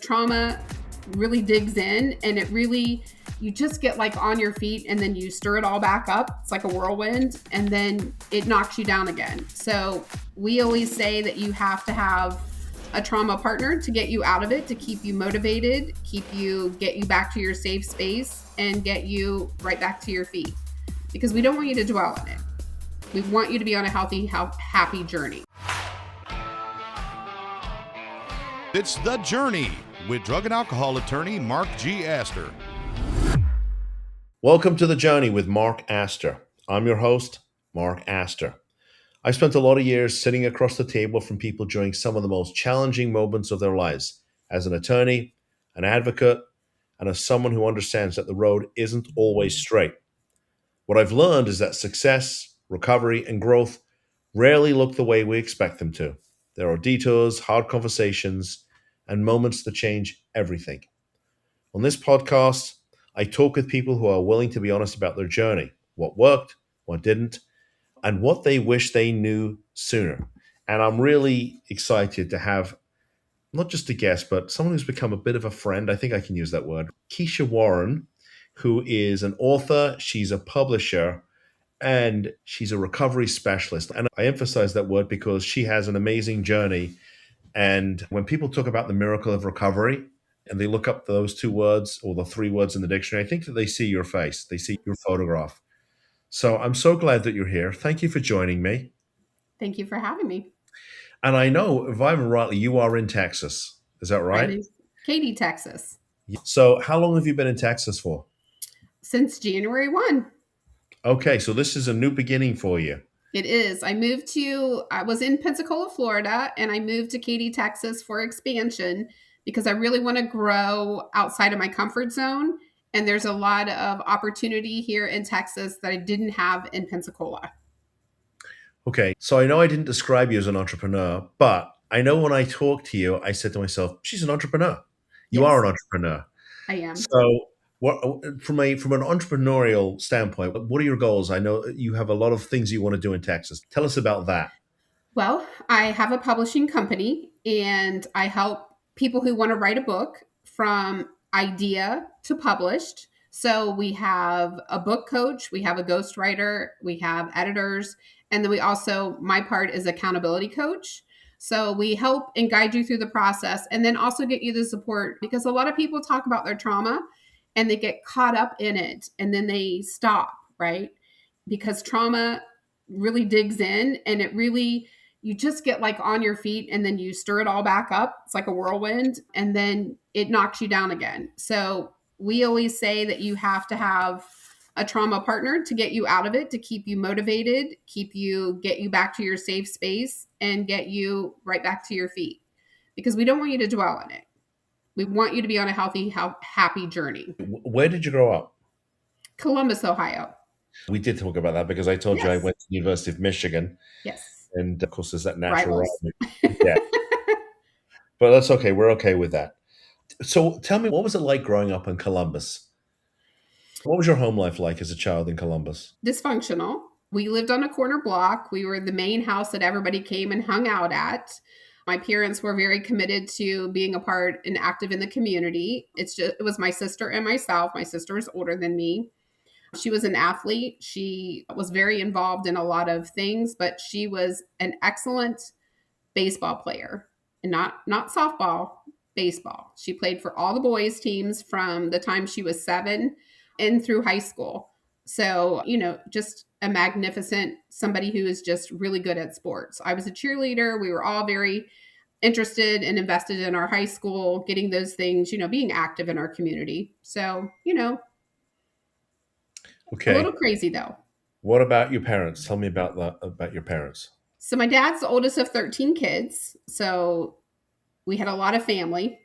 Trauma really digs in, and you just get like on your feet, and then you stir it all back up. It's like a whirlwind, and then it knocks you down again. So we always say that you have to have a trauma partner to get you out of it, to keep you motivated, get you back to your safe space, and get you right back to your feet, because we don't want you to dwell on it. We want you to be on a healthy, happy journey. It's The Journey with drug and alcohol attorney Mark G. Astor. Welcome to The Journey with Mark Astor. I'm your host, Mark Astor. I spent a lot of years sitting across the table from people during some of the most challenging moments of their lives as an attorney, an advocate, and as someone who understands that the road isn't always straight. What I've learned is that success, recovery, and growth rarely look the way we expect them to. There are detours, hard conversations, and moments that change everything. On this podcast, I talk with people who are willing to be honest about their journey, what worked, what didn't, and what they wish they knew sooner. And I'm really excited to have not just a guest, but someone who's become a bit of a friend. I think I can use that word. Kacia Warren, who is an author, she's a publisher, and she's a recovery specialist. And I emphasize that word because she has an amazing journey. And when people talk about the miracle of recovery and they look up those two words or the three words in the dictionary, I think that they see your face, they see your photograph. So I'm so glad that you're here. Thank you for joining me. Thank you for having me. And I know, if I remember rightly, you are in Texas. Is that right? I'm in Katy, Texas. So how long have you been in Texas for? Since January 1. Okay, so this is a new beginning for you. It is. I was in Pensacola, Florida, and I moved to Katy, Texas for expansion because I really want to grow outside of my comfort zone. And there's a lot of opportunity here in Texas that I didn't have in Pensacola. Okay, so I know I didn't describe you as an entrepreneur, but I know when I talked to you, I said to myself, she's an entrepreneur. You Yes, are an entrepreneur. I am. So what, from an entrepreneurial standpoint, what are your goals? I know you have a lot of things you want to do in Texas. Tell us about that. Well, I have a publishing company, and I help people who want to write a book from idea to published. So we have a book coach, we have a ghostwriter, we have editors, and then my part is accountability coach. So we help and guide you through the process, and then also get you the support, because a lot of people talk about their trauma and they get caught up in it and then they stop, right? Because trauma really digs in, and you just get like on your feet, and then you stir it all back up. It's like a whirlwind, and then it knocks you down again. So we always say that you have to have a trauma partner to get you out of it, to keep you motivated, get you back to your safe space, and get you right back to your feet, because we don't want you to dwell on it. We want you to be on a healthy, happy journey. Where did you grow up? Columbus, Ohio. We did talk about that because I told you I Yes. went to the University of Michigan. Yes. And of course, there's that natural Rivals. rivalry. Yeah, but that's okay. We're okay with that. So tell me, what was it like growing up in Columbus? What was your home life like as a child in Columbus? Dysfunctional. We lived on a corner block. We were the main house that everybody came and hung out at. My parents were very committed to being a part and active in the community. It was my sister and myself. My sister was older than me. She was an athlete. She was very involved in a lot of things, but she was an excellent baseball player, and not softball, baseball. She played for all the boys teams from the time she was 7 and through high school. So, just a magnificent somebody who is just really good at sports. I was a cheerleader. We were all very interested and invested in our high school, getting those things, being active in our community. So, a Okay. little crazy though. What about your parents? Tell me about your parents. So my dad's the oldest of 13 kids. So we had a lot of family.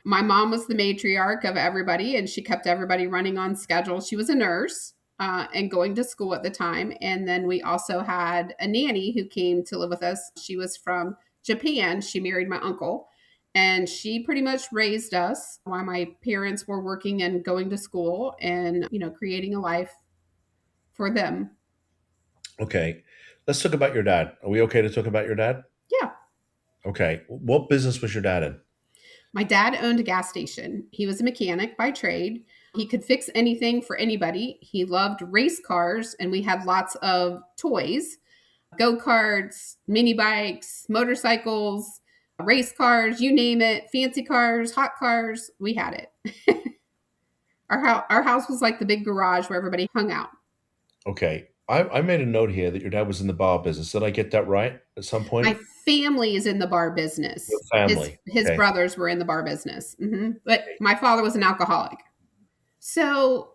My mom was the matriarch of everybody, and she kept everybody running on schedule. She was a nurse and going to school at the time. And then we also had a nanny who came to live with us. She was from Japan. She married my uncle, and she pretty much raised us while my parents were working and going to school and, creating a life for them. Okay. Let's talk about your dad. Are we okay to talk about your dad? Yeah. Okay. What business was your dad in? My dad owned a gas station. He was a mechanic by trade. He could fix anything for anybody. He loved race cars, and we had lots of toys, go karts, mini bikes, motorcycles, race cars, you name it, fancy cars, hot cars. We had it. Our house was like the big garage where everybody hung out. Okay. I made a note here that your dad was in the bar business. Did I get that right at some My point? family is in the bar Your business. His family. his Okay. brothers were in the bar business, but my father was an alcoholic. So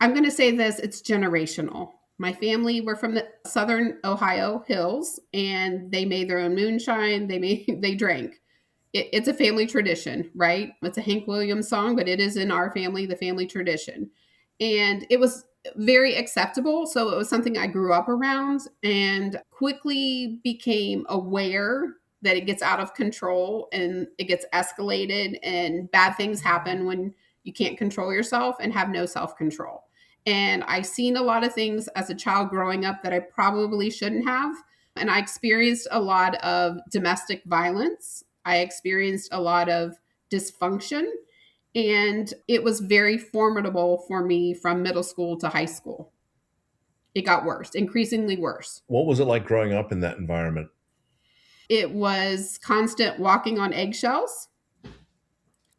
I'm going to say this: it's generational. My family were from the southern Ohio hills, and they made their own moonshine. They drank. It's a family tradition, right? It's a Hank Williams song, but it is in our family, the family tradition. And it was very acceptable. So it was something I grew up around and quickly became aware that it gets out of control and it gets escalated, and bad things happen when you can't control yourself and have no self control. And I've seen a lot of things as a child growing up that I probably shouldn't have. And I experienced a lot of domestic violence. I experienced a lot of dysfunction, and it was very formidable for me from middle school to high school. It got worse, increasingly worse. What was it like growing up in that environment? It was constant walking on eggshells.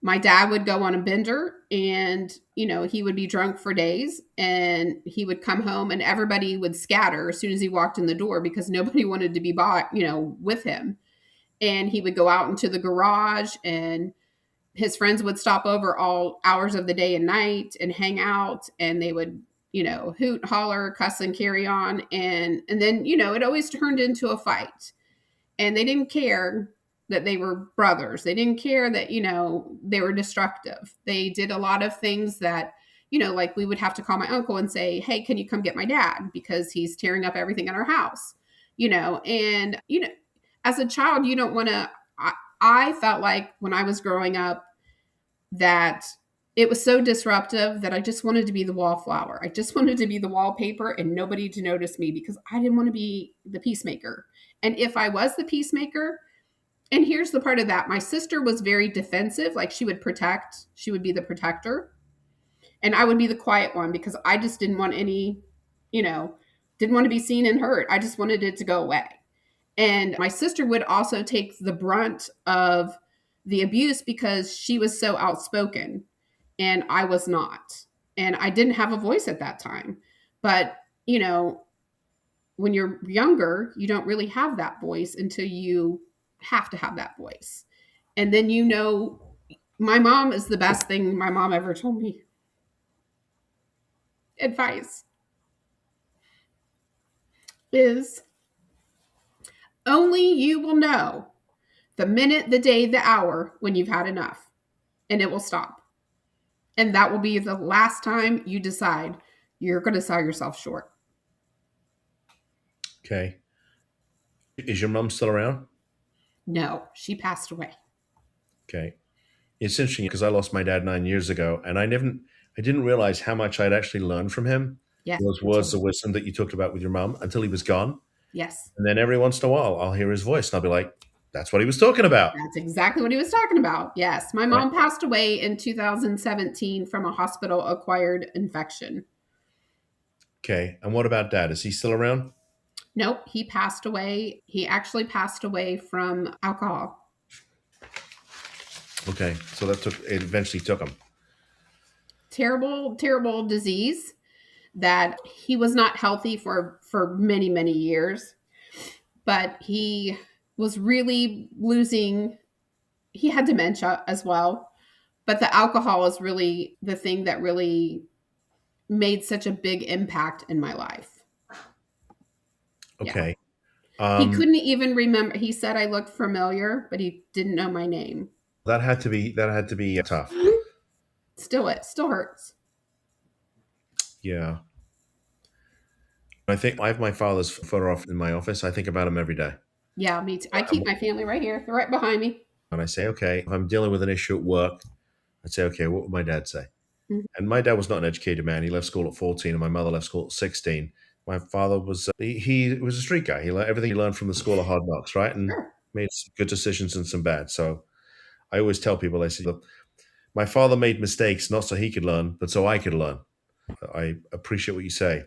My dad would go on a bender, and he would be drunk for days, and he would come home and everybody would scatter as soon as he walked in the door because nobody wanted to be bought, with him. And he would go out into the garage, and his friends would stop over all hours of the day and night and hang out, and they would hoot, holler, cuss, and carry on. And then it always turned into a fight, and they didn't care that they were brothers. They didn't care that they were destructive. They did a lot of things that like we would have to call my uncle and say, hey, can you come get my dad because he's tearing up everything in our house. And as a child, you don't want to. I felt like when I was growing up that it was so disruptive that I just wanted to be the wallflower. I just wanted to be the wallpaper and nobody to notice me because I didn't want to be the peacemaker. And if I was the peacemaker, and here's the part of that, my sister was very defensive, like she would protect, she would be the protector, and I would be the quiet one because I just didn't want any, you know, didn't want to be seen and hurt. I just wanted it to go away. And my sister would also take the brunt of the abuse because she was so outspoken and I was not. And I didn't have a voice at that time. But, when you're younger, you don't really have that voice until you have to have that voice. And then, my mom is the best thing my mom ever told me. Advice is only you will know the minute, the day, the hour when you've had enough, and it will stop. And that will be the last time you decide you're going to sell yourself short. Okay. Is your mom still around? No, she passed away. Okay. It's interesting because I lost my dad 9 years ago, and I didn't realize how much I'd actually learned from him. Yes, Those me words too. of wisdom that you talked about with your mom until he was gone. Yes, And then every once in a while, I'll hear his voice and I'll be like, that's what he was talking about. that's exactly what he was talking about. Yes, my Right. mom passed away in 2017 from a hospital acquired infection. Okay. And what about dad? Is he still around? Nope, he passed away. He actually passed away from alcohol. Okay. So it eventually took him. Terrible, terrible disease that he was not healthy for many, many years, but he was really losing. He had dementia as well, but the alcohol is really the thing that really made such a big impact in my life. Yeah. Okay. He Um, couldn't even remember. He said I looked familiar, but he didn't know my name. that had to be tough. Still, it still hurts. Yeah. I think I have my father's photo off in my office. I think about him every day. Yeah, me too. I keep my family right here. They're right behind me. And I say, okay, if I'm dealing with an issue at work, I'd say, okay, what would my dad say? Mhm. And my dad was not an educated man. He left school at 14, and my mother left school at 16. My father was he was a street guy. He learned everything he learned from the school of hard knocks, right? And Sure. made some good decisions and some bad. So I always tell people, I say, "Look, my father made mistakes not so he could learn, but so I could learn." I appreciate what you say.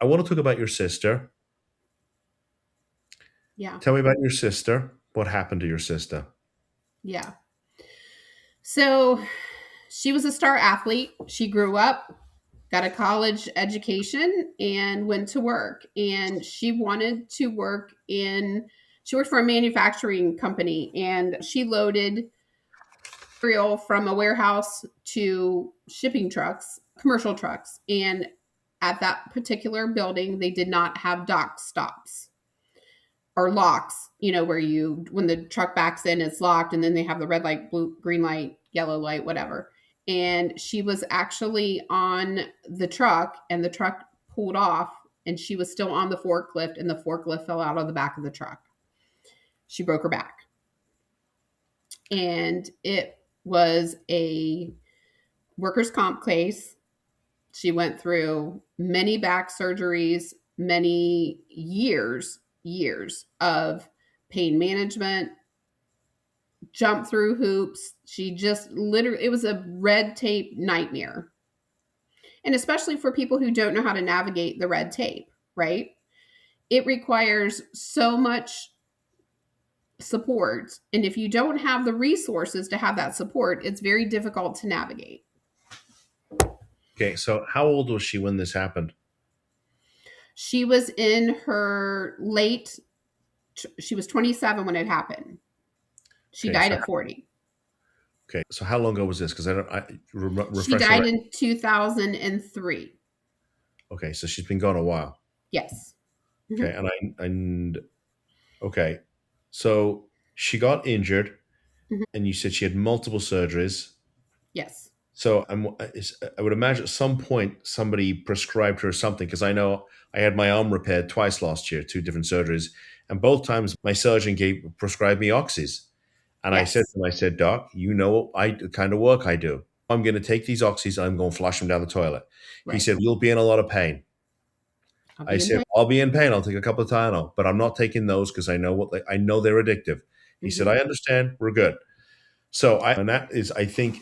I want to talk about your sister. Yeah. Tell me about your sister. What happened to your sister? Yeah. So she was a star athlete. She grew up, got a college education, and went to work. And she wanted to work in, she worked for a manufacturing company, and she loaded material from a warehouse to shipping trucks, commercial trucks. And at that particular building, they did not have dock stops or locks, where you, when the truck backs in, it's locked, and then they have the red light, blue, green light, yellow light, whatever. And she was actually on the truck, and the truck pulled off, and she was still on the forklift, and the forklift fell out of the back of the truck. She broke her back. And it was a workers' comp case. She went through many back surgeries, many years of pain management, jump through hoops. She just literally, it was a red tape nightmare. And especially for people who don't know how to navigate the red tape, right? It requires so much support. And if you don't have the resources to have that support, it's very difficult to navigate. Okay, so how old was she when this happened? She was in her late, she was 27 when it happened. She Okay, died so at 40. how long ago was this? Because She refresh my. died in 2003. Okay, so she's been gone a while. Yes. Okay, Mhm. and okay, so she got injured, Mhm. and you said she had multiple surgeries. Yes. So I would imagine at some point somebody prescribed her something, because I know I had my arm repaired twice last year, two different surgeries, and both times my surgeon gave prescribed me oxys. And I said Yes. to him, I said, "Doc, you know the kind of work I do. I'm going to take these oxys and I'm going to flush them down the toilet." He Right. said, "You'll be in a lot of pain." I'll I be in said, pain. "I'll be in pain. I'll take a couple of Tylenol, but I'm not taking those because I know they're addictive." He said, Hmm. "I understand. We're good." And that is, I think,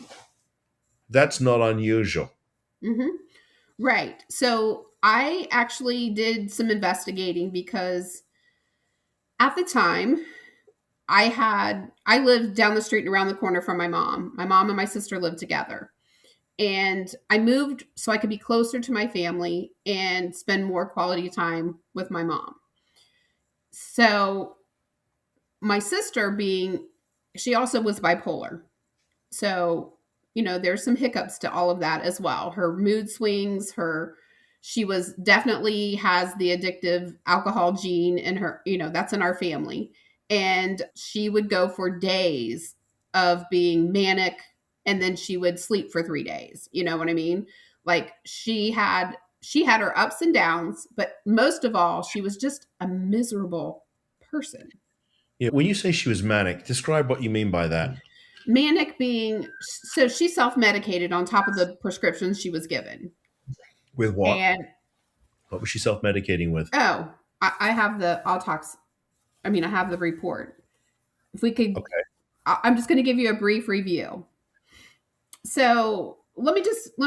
that's not unusual. Hmm. Right. So I actually did some investigating because at the time I lived down the street and around the corner from my mom. My mom and my sister lived together. And I moved so I could be closer to my family and spend more quality time with my mom. So my sister being, she also was bipolar. So, there's some hiccups to all of that as well. Her mood swings, she was definitely has the addictive alcohol gene in her, that's in our family. And she would go for days of being manic, and then she would sleep for 3 days. You know what I mean? Like she had her ups and downs, but most of all, she was just a miserable person. Yeah, when you say she was manic, describe what you mean by that. Manic being, so she self-medicated on top of the prescriptions she was given. With what? And What was she self-medicating with? oh, I have the autox. I mean, I have the report. If we could, Okay. I'm just going to give you a brief review. So let me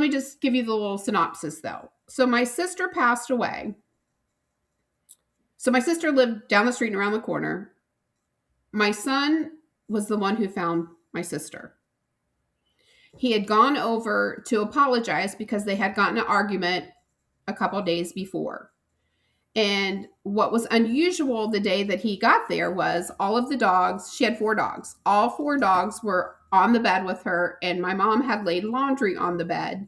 just give you the little synopsis though. So my sister passed away. So my sister lived down the street and around the corner. My son was the one who found my sister. He had gone over to apologize because they had gotten an argument a couple days before. And what was unusual the day that he got there was all of the dogs, she had 4 dogs, all 4 dogs were on the bed with her, and my mom had laid laundry on the bed.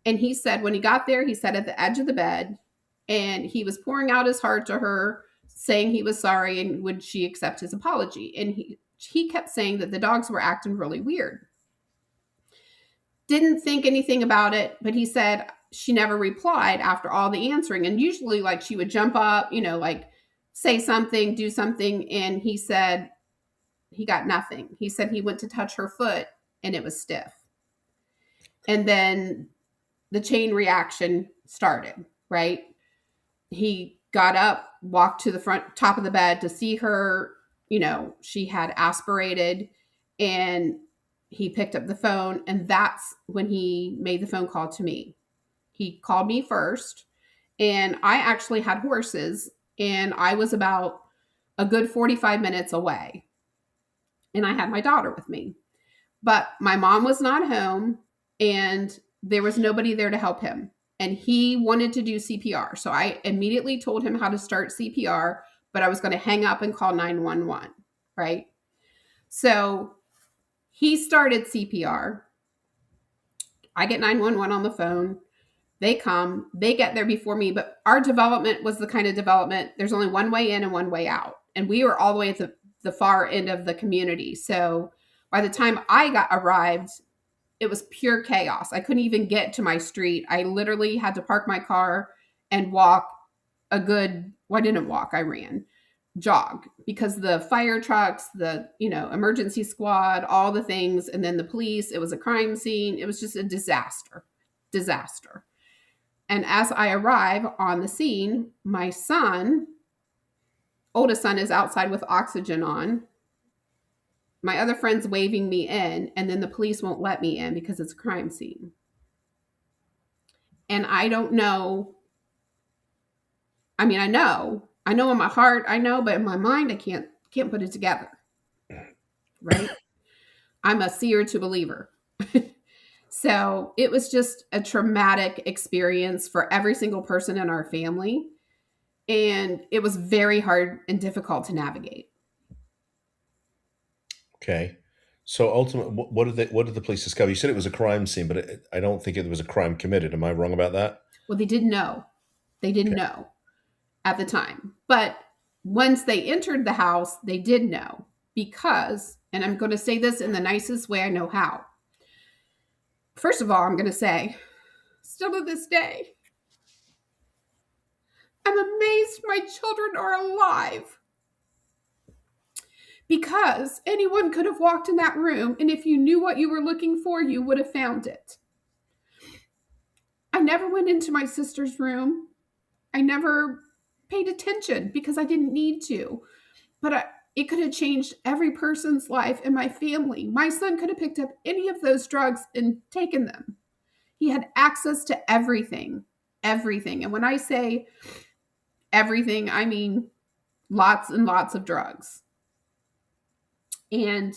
And he said, when he got there, he sat at the edge of the bed and he was pouring out his heart to her, saying he was sorry and would she accept his apology. And he kept saying that the dogs were acting really weird. Didn't think anything about it, but he said she never replied after all the answering. And usually, like, she would jump up, like say something, do something. And he said he got nothing. He said he went to touch her foot and it was stiff. And then the chain reaction started, right? He got up, walked to the front top of the bed to see her. She had aspirated, and He picked up the phone, and that's when he made the phone call to me. He called me first, and I actually had horses, and I was about a good 45 minutes away, and I had my daughter with me. But my mom was not home, and there was nobody there to help him. And he wanted to do CPR. So I immediately told him how to start CPR, but I was going to hang up and call 911, right? So he started CPR. I get 911 on the phone. They come, they get there before me, but our development was the kind of development, there's only one way in and one way out. And we were all the way at the far end of the community. So by the time I got arrived, it was pure chaos. I couldn't even get to my street. I literally had to park my car and walk a good, well, I didn't walk, I ran, jog, because the fire trucks, the, emergency squad, all the things, and then the police, it was a crime scene. It was just a disaster. Disaster. And as I arrive on the scene, my oldest son, is outside with oxygen on. My other friend's waving me in, and then the police won't let me in because it's a crime scene. And I don't know. I mean, I know in my heart, I know, but in my mind, I can't put it together. Right? I'm a seer to believer. So it was just a traumatic experience for every single person in our family. And it was very hard and difficult to navigate. Okay. So ultimately, what did the police discover? You said it was a crime scene, but I don't think it was a crime committed. Am I wrong about that? Well, they didn't know. They didn't Okay. know at the time. But once they entered the house, they did know because, and I'm going to say this in the nicest way I know how. First of all, I'm going to say, still to this day, I'm amazed my children are alive. Because anyone could have walked in that room, and if you knew what you were looking for, you would have found it. I never went into my sister's room. I never paid attention because I didn't need to. But it could have changed every person's life in my family. My son could have picked up any of those drugs and taken them. He had access to everything, everything. And when I say everything, I mean lots and lots of drugs. And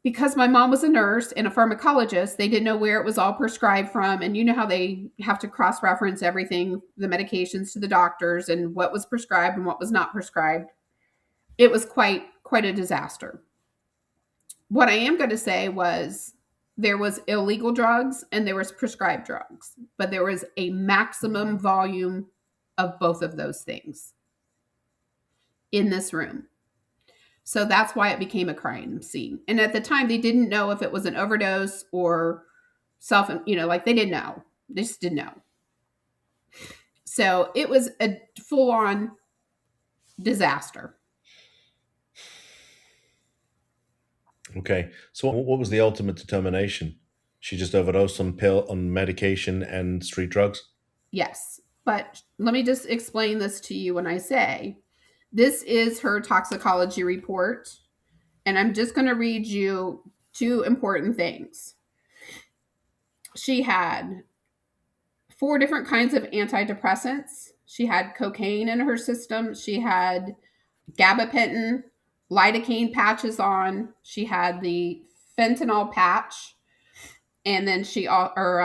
because my mom was a nurse and a pharmacologist, they didn't know where it was all prescribed from. And you know how they have to cross-reference everything, the medications to the doctors and what was prescribed and what was not prescribed. It was quite a disaster. What I am going to say was there was illegal drugs and there was prescribed drugs, but there was a maximum volume of both of those things in this room. So that's why it became a crime scene. And at the time, they didn't know if it was an overdose or like they didn't know. They just didn't know. So it was a full on disaster. Okay. So what was the ultimate determination? She just overdosed on medication and street drugs? Yes. But let me just explain this to you when I say this is her toxicology report. And I'm just going to read you two important things. She had 4 different kinds of antidepressants. She had cocaine in her system. She had gabapentin, lidocaine patches on. She had the fentanyl patch, and then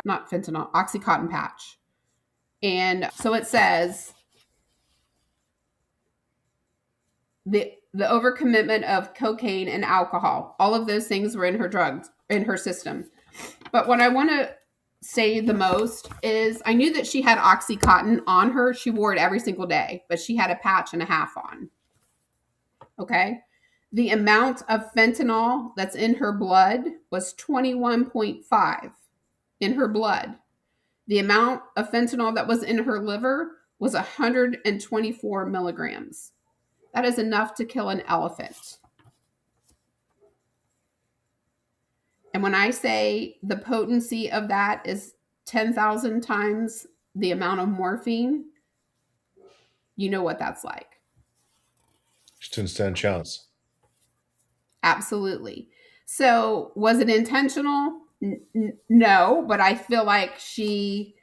not fentanyl, Oxycontin patch. And so it says the overcommitment of cocaine and alcohol. All of those things were in her system. But what I want to say the most is I knew that she had Oxycontin on her. She wore it every single day, but she had a patch and a half on. Okay. The amount of fentanyl that's in her blood was 21.5 in her blood. The amount of fentanyl that was in her liver was 124 milligrams. That is enough to kill an elephant. And when I say the potency of that is 10,000 times the amount of morphine, you know what that's like. Just didn't stand a chance. Absolutely. So was it intentional? No, but I feel like she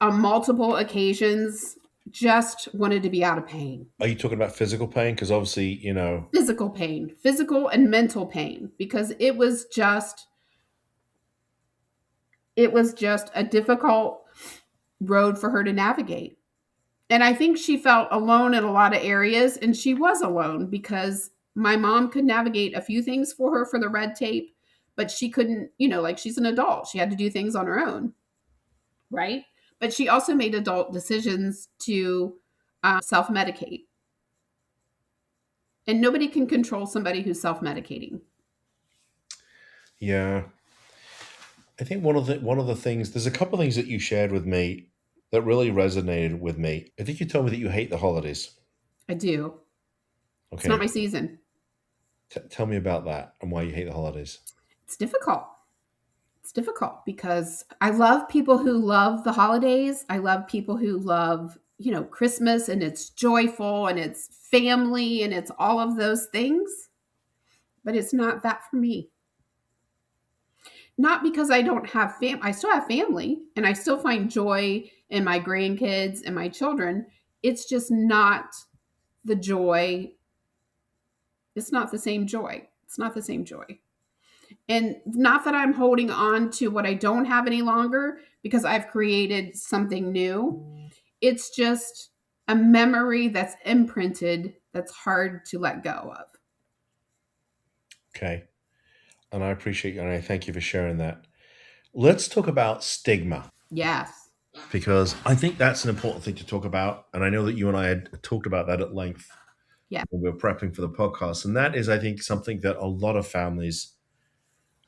on multiple occasions just wanted to be out of pain. Are you talking about physical pain? Because obviously, Physical pain, physical and mental pain, because it was just a difficult road for her to navigate. And I think she felt alone in a lot of areas, and she was alone because my mom could navigate a few things for her for the red tape, but she couldn't, like she's an adult. She had to do things on her own, right? But she also made adult decisions to self medicate. And nobody can control somebody who's self medicating. yeah. I think one of the things, there's a couple of things that you shared with me that really resonated with me. I think you told me that you hate the holidays. I do. It's not Okay, my season. tell me about that and why you hate the holidays. It's difficult. It's difficult because I love people who love the holidays. I love people who love, Christmas, and it's joyful and it's family and it's all of those things. But it's not that for me. Not because I don't have I still have family and I still find joy in my grandkids and my children. It's just not the joy. It's not the same joy. It's not the same joy. And not that I'm holding on to what I don't have any longer because I've created something new. It's just a memory that's imprinted that's hard to let go of. Okay. And I appreciate you and I thank you for sharing that. Let's talk about stigma Yes. because I think that's an important thing to talk about. And I know that you and I had talked about that at length Yeah. when we were prepping for the podcast. And that is, I think, something that a lot of families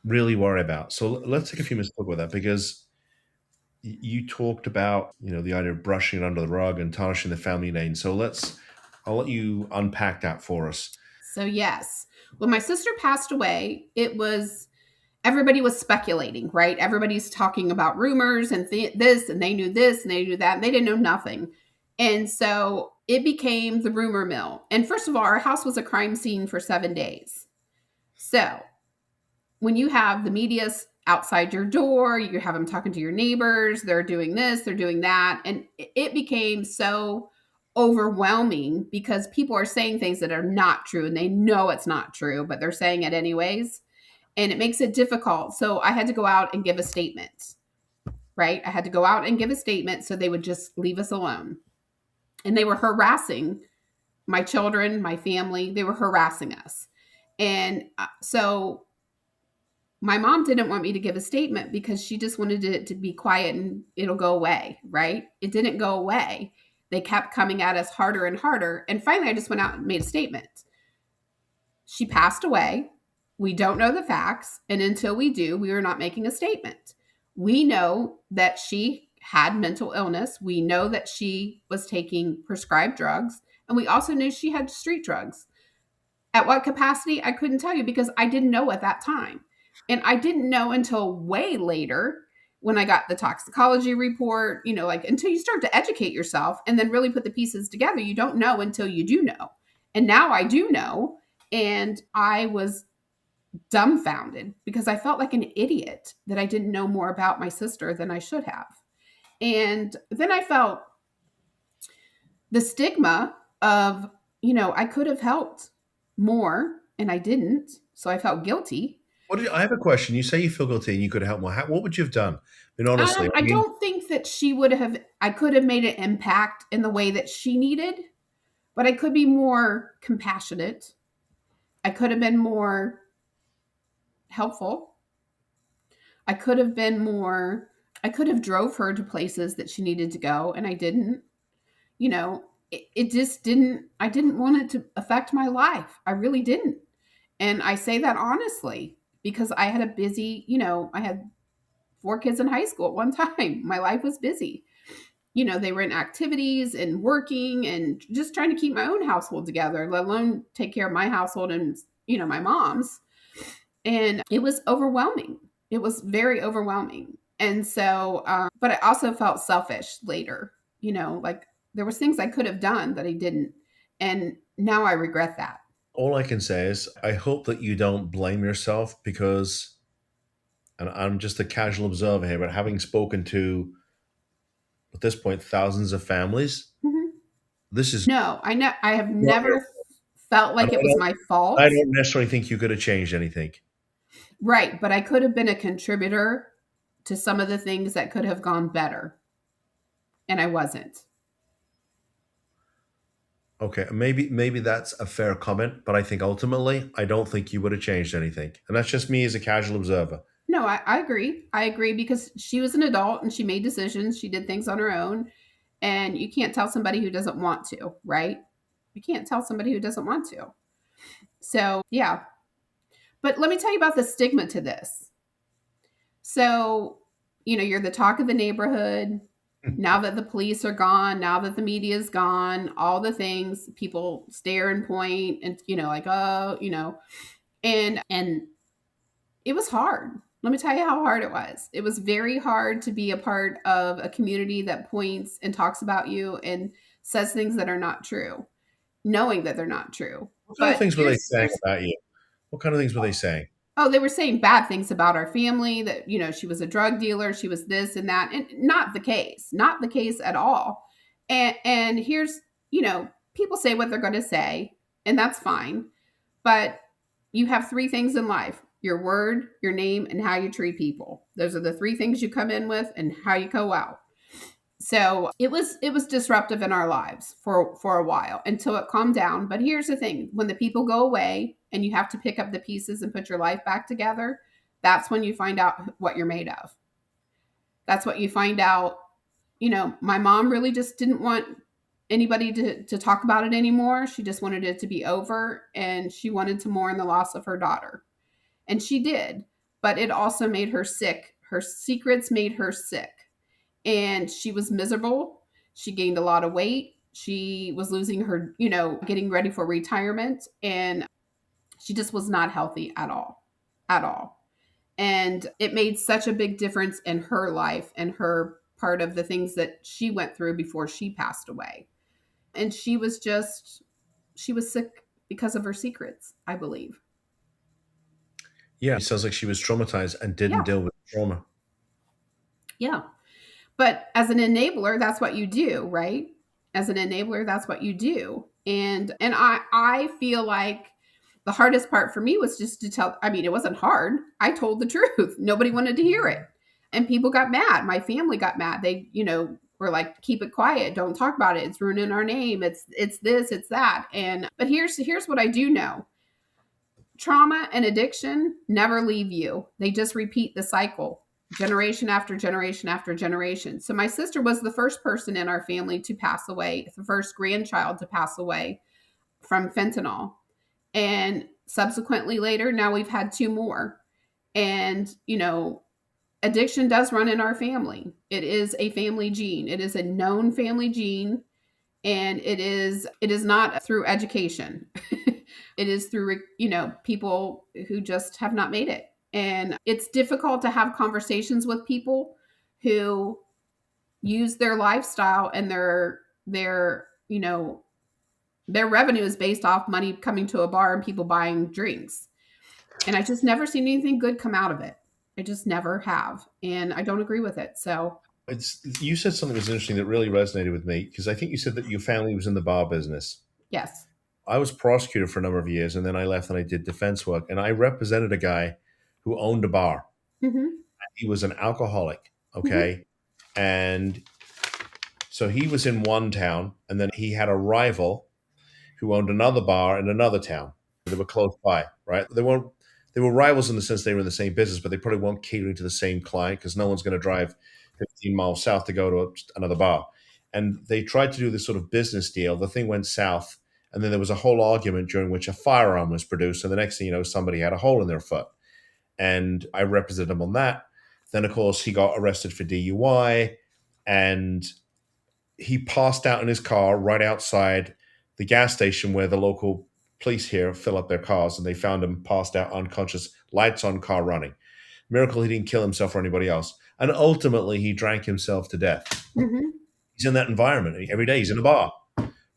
really worry about. So let's take a few minutes to talk about that because you talked about, the idea of brushing it under the rug and tarnishing the family name. So I'll let you unpack that for us. So, yes. When my sister passed away, everybody was speculating, right? Everybody's talking about rumors and this, and they knew this, and they knew that, and they didn't know nothing. And so it became the rumor mill. And first of all, our house was a crime scene for 7 days. So when you have the media outside your door, you have them talking to your neighbors, they're doing this, they're doing that. And it became so overwhelming because people are saying things that are not true and they know it's not true, but they're saying it anyways. And it makes it difficult. So I had to go out and give a statement, right? I had to go out and give a statement so they would just leave us alone. And they were harassing my children, my family, they were harassing us. And so my mom didn't want me to give a statement because she just wanted it to be quiet and it'll go away, right? It didn't go away. They kept coming at us harder and harder. And finally, I just went out and made a statement. She passed away. We don't know the facts. And until we do, we are not making a statement. We know that she had mental illness. We know that she was taking prescribed drugs. And we also knew she had street drugs. At what capacity? I couldn't tell you because I didn't know at that time. And I didn't know until way later when I got the toxicology report, like until you start to educate yourself and then really put the pieces together, you don't know until you do know. And now I do know. And I was dumbfounded because I felt like an idiot that I didn't know more about my sister than I should have. And then I felt the stigma of, I could have helped more and I didn't. So I felt guilty. I have a question. You say you feel guilty and you could help more. What would you have done? I mean, honestly, I don't think that I could have made an impact in the way that she needed, but I could be more compassionate. I could have been more helpful. I could have drove her to places that she needed to go and I didn't. It just didn't, I didn't want it to affect my life. I really didn't. And I say that honestly because I had I had 4 kids in high school at one time. My life was busy. They were in activities and working and just trying to keep my own household together, let alone take care of my household and, my mom's. And it was overwhelming. It was very overwhelming. And so, but I also felt selfish later, like there was things I could have done that I didn't. And Now I regret that. All I can say is I hope that you don't blame yourself because, and I'm just a casual observer here, but having spoken to, at this point, thousands of families, Mhm. this is No, I have not your never felt and like it was my I fault. don't necessarily think you could have changed anything. Right, but I could have been a contributor to some of the things that could have gone better, and I wasn't. Okay, maybe that's a fair comment, but I think ultimately I don't think you would have changed anything. And that's just me as a casual observer. No, I agree. I agree because she was an adult and she made decisions. She did things on her own. And you can't tell somebody who doesn't want to, right? You can't tell somebody who doesn't want to. So, yeah. But let me tell you about the stigma to this. So, you're the talk of the neighborhood. Now that the police are gone, now that the media is gone, all the things people stare and point and, like, oh, and it was hard. Let me tell you how hard it was. It was very hard to be a part of a community that points and talks about you and says things that are not true, knowing that they're not true. What kind of But things were they saying here's about you? What kind of things were they saying? oh, they were saying bad things about our family, that she was a drug dealer, she was this and that, and not the case. Not the case at all. And here's, people say what they're going to say, and that's fine. But you have three things in life: your word, your name, and how you treat people. Those are the three things you come in with and how you go out. So it was disruptive in our lives for a while until it calmed down. But here's the thing: when the people go away and you have to pick up the pieces and put your life back together, that's when you find out what you're made of. That's what you find out. My mom really just didn't want anybody to talk about it anymore. She just wanted it to be over, and she wanted to mourn the loss of her daughter. And she did, but it also made her sick. Her secrets made her sick. And she was miserable. She gained a lot of weight. She was losing her, getting ready for retirement. And she just was not healthy at all, at all. And it made such a big difference in her life and her part of the things that she went through before she passed away. And she was sick because of her secrets, I believe. Yeah, it sounds like she was traumatized and didn't Yeah. deal with trauma. Yeah. But as an enabler, that's what you do, right? As an enabler, that's what you do. And I feel like the hardest part for me was just to tell. I mean, it wasn't hard. I told the truth. Nobody wanted to hear it. And people got mad. My family got mad. They, were like, keep it quiet. Don't talk about it. It's ruining our name. It's this, it's that. And but here's what I do know. Trauma and addiction never leave you. They just repeat the cycle generation after generation after generation. So my sister was the first person in our family to pass away, the first grandchild to pass away from fentanyl. And subsequently later, now we've had two more. And, addiction does run in our family. It is a family gene. It is a known family gene, and it is not through education. It is through people who just have not made it. And it's difficult to have conversations with people who use their lifestyle and their revenue is based off money coming to a bar and people buying drinks. And I just never seen anything good come out of it. I just never have, and I don't agree with it. So You said something that was interesting that really resonated with me because I think you said that your family was in the bar business. yes. I was prosecutor for a number of years, and then I left and I did defense work, and I represented a guy who owned a bar. Hmm. He was an alcoholic, Hmm. okay, and so he was in one town, and then he had a rival who owned another bar in another town. They were close by, right? They were rivals in the sense they were in the same business, but they probably weren't catering to the same client because no one's going to drive 15 miles south to go to another bar. And they tried to do this sort of business deal. The thing went south, and then there was a whole argument during which a firearm was produced. And the next thing you know, somebody had a hole in their foot. And I represented him on that. Then, of course, he got arrested for DUI, and he passed out in his car right outside the gas station where the local police here fill up their cars, and they found him passed out unconscious, lights on, car running. Miracle he didn't kill himself or anybody else. And ultimately, he drank himself to death. Hmm. He's in that environment every day. He's in a bar,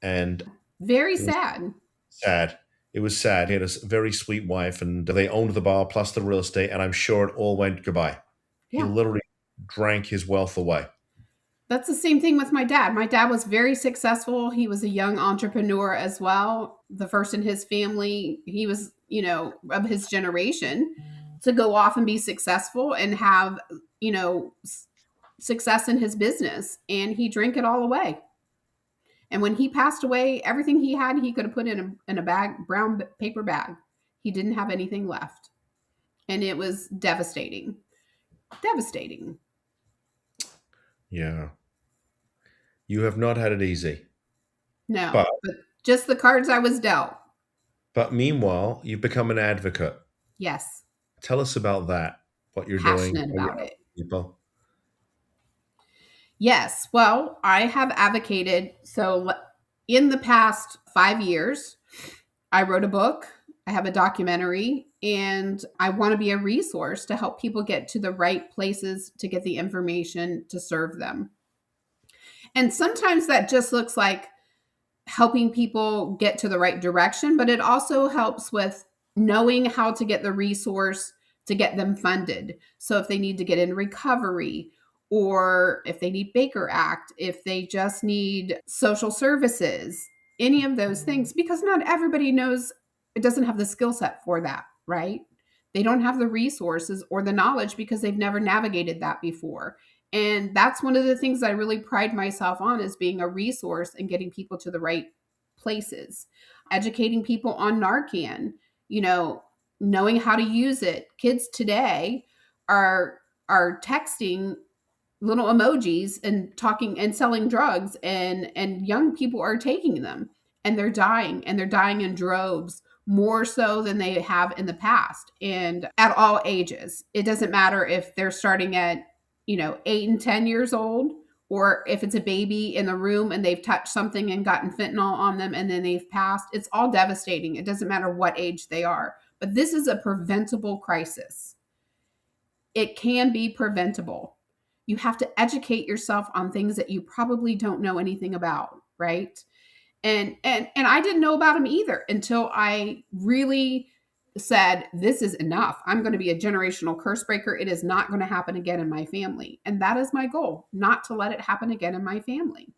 and Very it was sad. sad. It was sad. He had a very sweet wife, and they owned the bar plus the real estate, and I'm sure it all went goodbye. He Yeah. literally drank his wealth away. That's the same thing with my dad. My dad was very successful. He was a young entrepreneur as well, the first in his family. He was, of his generation to go off and be successful and have, success in his business. And he drank it all away. And when he passed away, everything he had, he could have put in a bag, brown paper bag. He didn't have anything left. And it was devastating. Devastating. Yeah. You have not had it easy. No, But but just the cards I was dealt. meanwhile, you've become an advocate. Yes. Tell us about that. What you're doing, Passionate how you're about it. helping people. Yes. Well, I have advocated. So, in the past 5 years, I wrote a book, I have a documentary, and I want to be a resource to help people get to the right places to get the information to serve them. And sometimes that just looks like helping people get to the right direction, but it also helps with knowing how to get the resource to get them funded. So if they need to get in recovery, or if they need Baker Act, if they just need social services, any of those things, because not everybody knows, it doesn't have the skill set for that, right? They don't have the resources or the knowledge because they've never navigated that before. And that's one of the things I really pride myself on, is being a resource and getting people to the right places. Educating people on Narcan, you know, knowing how to use it. Kids today are texting little emojis and talking and selling drugs, and young people are taking them, and they're dying in droves, more so than they have in the past, and at all ages. It doesn't matter if they're starting at 8 and 10 years old, or if it's a baby in the room and they've touched something and gotten fentanyl on them and then they've passed. It's all devastating. It doesn't matter what age they are, but this is a preventable crisis. It can be preventable. You have to educate yourself on things that you probably don't know anything about, right? And I didn't know about them either until I really said, this is enough. I'm going to be a generational curse breaker. It is not going to happen again in my family. And that is my goal, not to let it happen again in my family.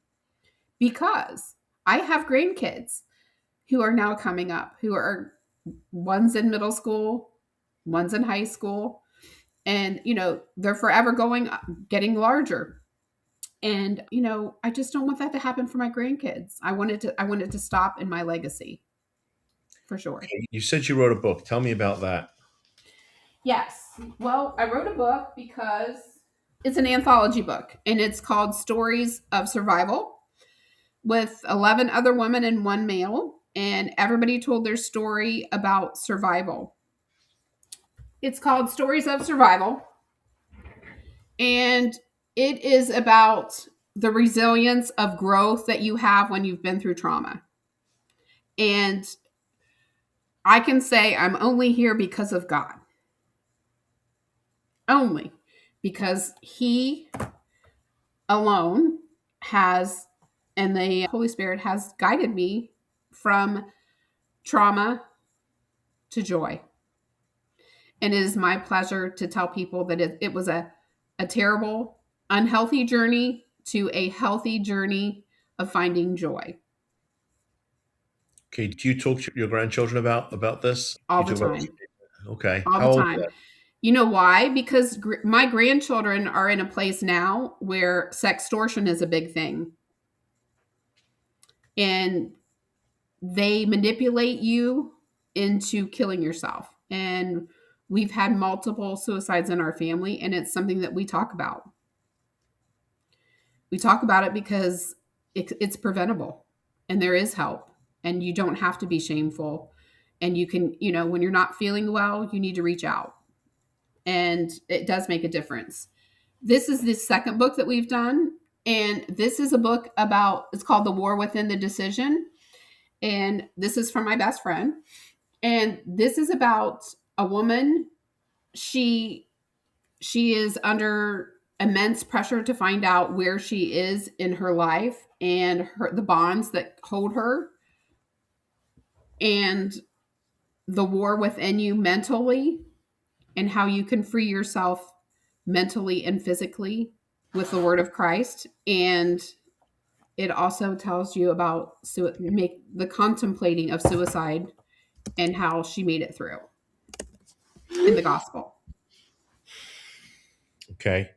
Because I have grandkids who are now coming up, who are, one's in middle school, one's in high school, and they're forever getting larger. And I just don't want that to happen for my grandkids. I wanted to stop in my legacy, for sure. You said you wrote a book. Tell me about that. Yes. Well, I wrote a book because it's an anthology book, and it's called Stories of Survival, with 11 other women and one male, and everybody told their story about survival. It's called Stories of Survival, and it is about the resilience of growth that you have when you've been through trauma. And I can say I'm only here because of God. Only because He alone has, and the Holy Spirit has guided me from trauma to joy. And it is my pleasure to tell people that it was a terrible, unhealthy journey to a healthy journey of finding joy. Okay, do you talk to your grandchildren about this? Do All you the talk about time. okay? All How the old time. You know why? Because my grandchildren are in a place now where sextortion is a big thing. And they manipulate you into killing yourself. And we've had multiple suicides in our family, and it's something that we talk about. We talk about it because it's preventable, and there is help, and you don't have to be shameful. And you can, when you're not feeling well, you need to reach out, and it does make a difference. This is the second book that we've done, and this is a book about, it's called The War Within the Decision. And this is from my best friend. And this is about a woman. She is under immense pressure to find out where she is in her life and the bonds that hold her. and the war within you mentally, and how you can free yourself mentally and physically with the word of Christ. And it also tells you about make the contemplating of suicide and how she made it through in the gospel. Okay.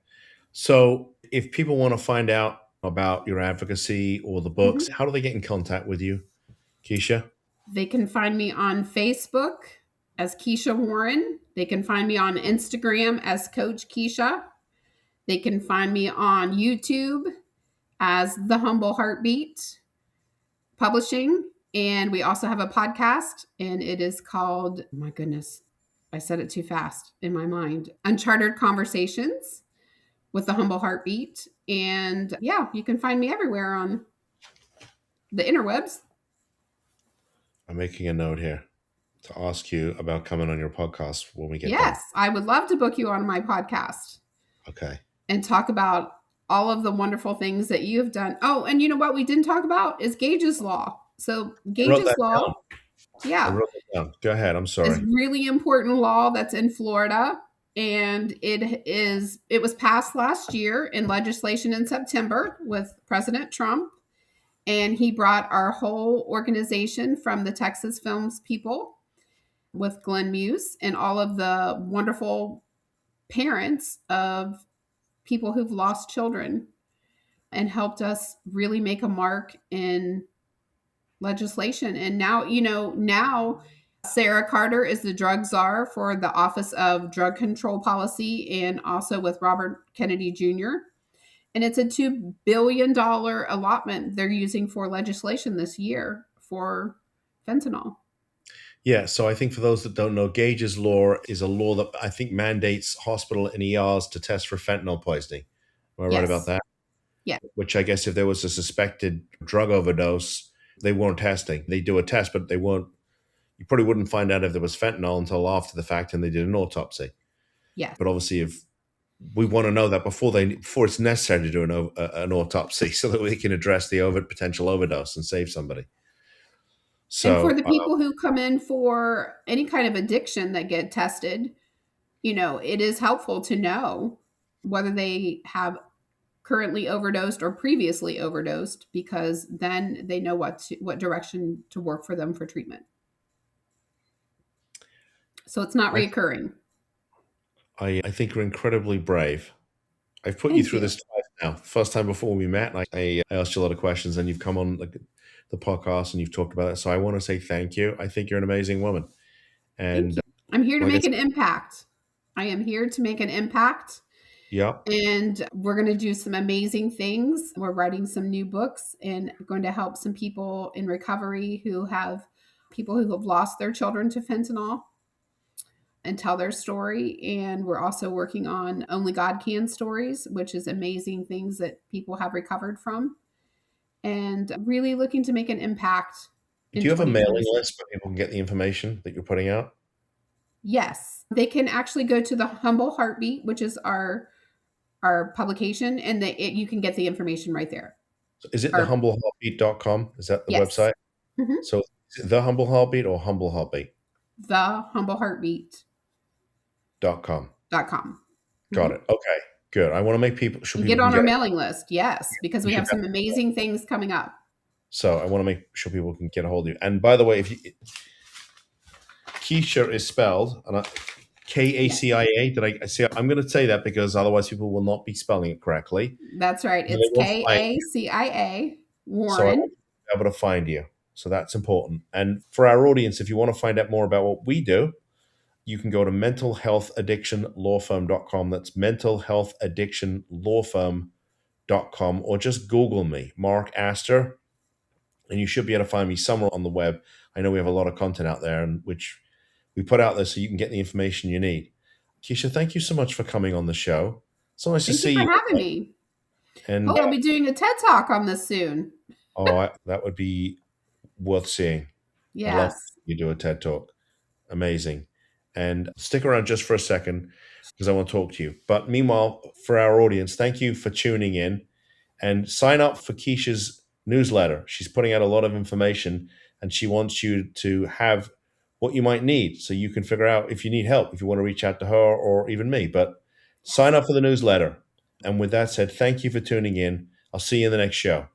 So if people want to find out about your advocacy or the books, Mhm. how do they get in contact with you, Keisha? They can find me on Facebook as Kacia Warren. They can find me on Instagram as Coach Keisha. They can find me on YouTube as The Humble Heartbeat Publishing. And we also have a podcast, and it is called, oh my goodness, I said it too fast in my mind, Uncharted Conversations with The Humble Heartbeat. And yeah, you can find me everywhere on the interwebs. I'm making a note here to ask you about coming on your podcast when we get done. Yes, I would love to book you on my podcast Okay. and talk about all of the wonderful things that you have done. Oh, and you know what we didn't talk about is Gage's Law. So I wrote Gage's that Law, down. I yeah, wrote that down. Go ahead. I'm is sorry. really important law that's in Florida. And it was passed last year in legislation in September with President Trump. And he brought our whole organization from the Texas Films people with Glenn Muse and all of the wonderful parents of people who've lost children, and helped us really make a mark in legislation. And now, now Sarah Carter is the drug czar for the Office of Drug Control Policy, and also with Robert Kennedy Jr. And it's a $2 billion allotment they're using for legislation this year for fentanyl. Yeah. So I think for those that don't know, Gage's law is a law that I think mandates hospital and ERs to test for fentanyl poisoning. Am I right about Yes. that? Yeah. Which I guess if there was a suspected drug overdose, they weren't testing. They do a test, but they won't. You probably wouldn't find out if there was fentanyl until after the fact and they did an autopsy. Yes. But obviously, if we want to know that before it's necessary to do an autopsy, so that we can address the potential overdose and save somebody. And for So the people who come in for any kind of addiction that get tested, it is helpful to know whether they have currently overdosed or previously overdosed, because then they know what direction to work for them for treatment. So it's not I, reoccurring. I think you're incredibly brave. I've put you Thank through you. this twice now. First time before we met, I asked you a lot of questions, and you've come on the podcast and you've talked about it. So I want to say thank you. I think you're an amazing woman. Thank And you. I'm here to like I make said, an impact. I am here to make an impact. yeah, And we're going to do some amazing things. We're writing some new books and going to help some people in recovery who have lost their children to fentanyl and tell their story. And we're also working on Only God Can stories, which is amazing things that people have recovered from, and really looking to make an impact do in you have a mailing 2026. list where people can get the information that you're putting out? Yes, they can actually go to the Humble Heartbeat, which is our publication, and you can get the information right there. So is it Our thehumbleheartbeat.com? Is that the Yes. website? Mhm. So is it the Humble Heartbeat or Humble Heartbeat.com? TheHumbleHeartbeat.com. Got Mhm. it. Okay, good. I want to make sure And people get can on our get mailing list. Yes, because you we should have some amazing things coming up. So I want to make sure people can get a hold of you. And by the way, if you, Keisha is spelled Yes, Kacia. Did I see? I'm going to say that because otherwise people will not be spelling it correctly, that's right. and they It's won't find you. Kacia So I want Warren. to be able to find you. So that's important. And for our audience, if you want to find out more about what we do, you can go to mentalhealthaddictionlawfirm.com. That's mentalhealthaddictionlawfirm.com, or just Google me, Mark Astor, and you should be able to find me somewhere on the web. I know we have a lot of content out there, and which we put out there so you can get the information you need. Keisha, thank you so much for coming on the show. So nice to Thank you see for you. having me. And Hopefully, I'll be doing a TED Talk on this soon. that would be worth seeing. I'd love Yes. you do a TED Talk. Amazing. And stick around just for a second because I want to talk to you. But meanwhile, for our audience, thank you for tuning in and sign up for Keisha's newsletter. She's putting out a lot of information. And and she wants you to have what you might need so you can figure out if you need help, if you want to reach out to her or even me. But sign up for the newsletter. And with that said, thank you for tuning in. I'll see you in the next show.